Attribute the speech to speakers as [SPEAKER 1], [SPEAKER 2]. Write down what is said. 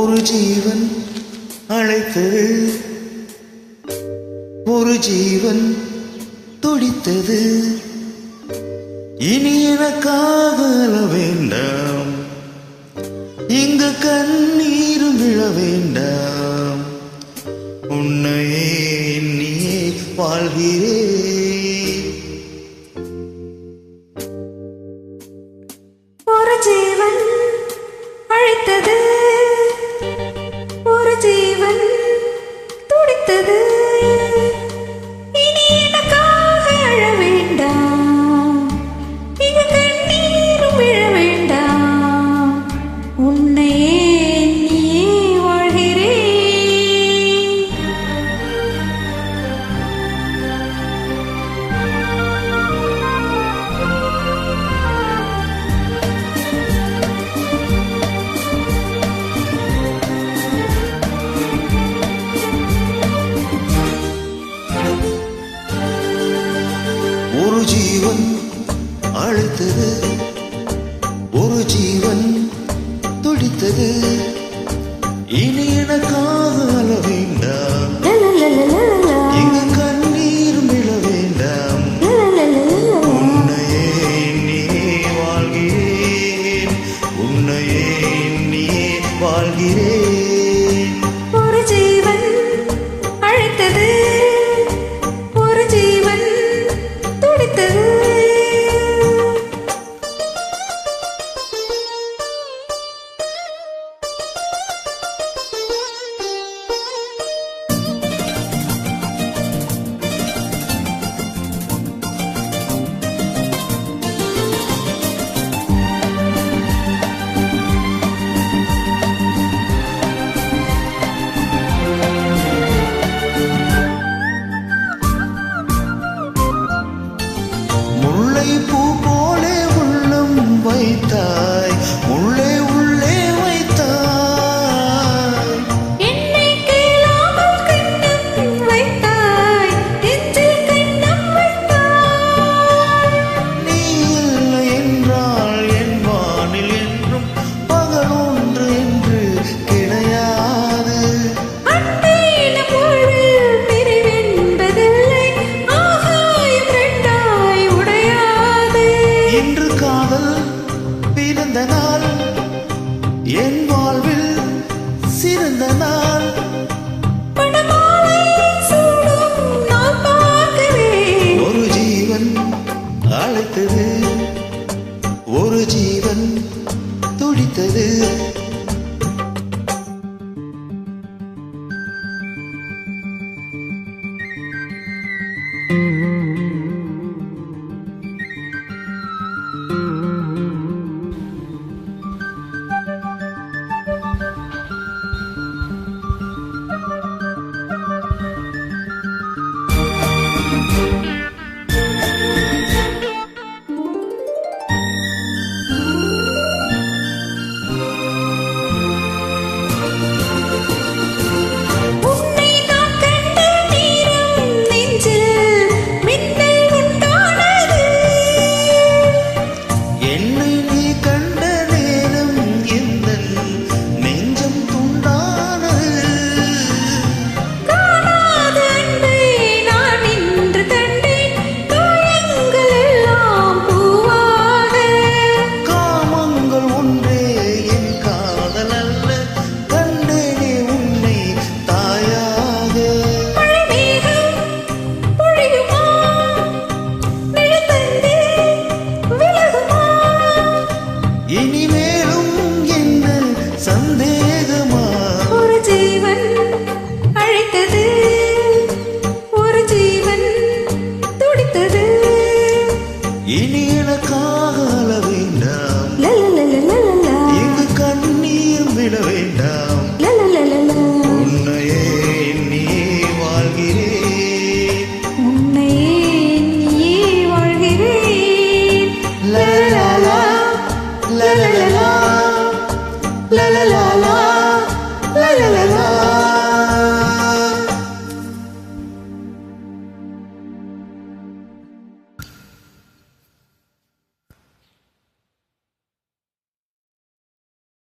[SPEAKER 1] ஒரு ஜீவன் அழைத்தது, ஒரு ஜீவன் துடித்தது. இனி எனக்காக அழ வேண்டாம், இங்கு கண்ணீரும் விழ வேண்டாம். உன்னையே எண்ணியே வாழ்கிறேன்.
[SPEAKER 2] ஒரு ஜீவன் அழைத்தது, ஒரு ஜீவன் துடித்தது. இனி எனக்காக அழ வேண்டாம், இங்கு கண்ணீரும் விழ வேண்டாம். உன்னையே எண்ணியே வாழ்கிறேன்.
[SPEAKER 1] ஒரு ஜீவன் அழைத்தது, ஒரு ஜீவன் துடித்தது. இனி எனக்காக அழ வேண்டாம், இங்கு கண்ணீரும் விழ வேண்டாம். உன்னையே எண்ணியே வாழ்கிறேன், உன்னையே எண்ணியே வாழ்கிறேன்.
[SPEAKER 2] ஒரு ஜீவன் அழைத்தது, ஒரு ஜீவன் துடித்தது.
[SPEAKER 1] பூ போலே உள்ளம் வைத்தாய், முள்ளே உள்ளே வைத்தாய்.
[SPEAKER 2] என்னை கேளாமல் கண்ணம் வைத்தாய், நெஞ்சில் கண்ணம் வைத்தாய்.
[SPEAKER 1] நீ இல்லை என்றால் என் வானில் என்றும் பகல் ஒன்று என்று கிடையாது.
[SPEAKER 2] அன்பின் பொருள் பிரிவென்பதில்லை, ஆகாயம் ரெண்டாய் உடையாது.
[SPEAKER 1] இன்று காதல் பிறந்த நாள், என் வாழ்வில் சிறந்த நாள்.
[SPEAKER 2] பணமாலை சூடும் நான் பார்க்கிறேன்.
[SPEAKER 1] ஒரு ஜீவன் அழைத்தது, ஒரு ஜீவன் துடித்தது.
[SPEAKER 2] உன்னை நான் கண்ட நேரம் நெஞ்சில் மின்னல் உண்டானது.
[SPEAKER 1] என்னை நீ கண்ட நேரம் எந்தன் நெஞ்சம் துண்டானது.
[SPEAKER 2] காணாத அன்பை நான் இன்று கண்டேன், காயங்கள் எல்லாம் பூவாக.
[SPEAKER 1] காமங்கள் ஒன்றே என் காதல் அல்ல, கண்டேனே உன்னை தாயாக.
[SPEAKER 2] மழை மேகம் பொழியுமா, நிழல் தந்தே விலகுமா?
[SPEAKER 1] இனிமேலும் என்ன சந்தேகமா?
[SPEAKER 2] ஒரு ஜீவன் அழைத்தது, ஒரு ஜீவன் துடித்தது.
[SPEAKER 1] இனி எனக்காக அழ வேண்டாம்,
[SPEAKER 2] லலலலலலலா,
[SPEAKER 1] எங்கு கண்ணீர் விட வேண்டாம்.
[SPEAKER 2] லலலலலலா.
[SPEAKER 1] உன்னையே எண்ணியே வாழ்கிறேன்.
[SPEAKER 2] உன்னையே எண்ணியே வாழ்கிறேன்.
[SPEAKER 1] லலலலா, லலலலா, லலலலா, லலலலா.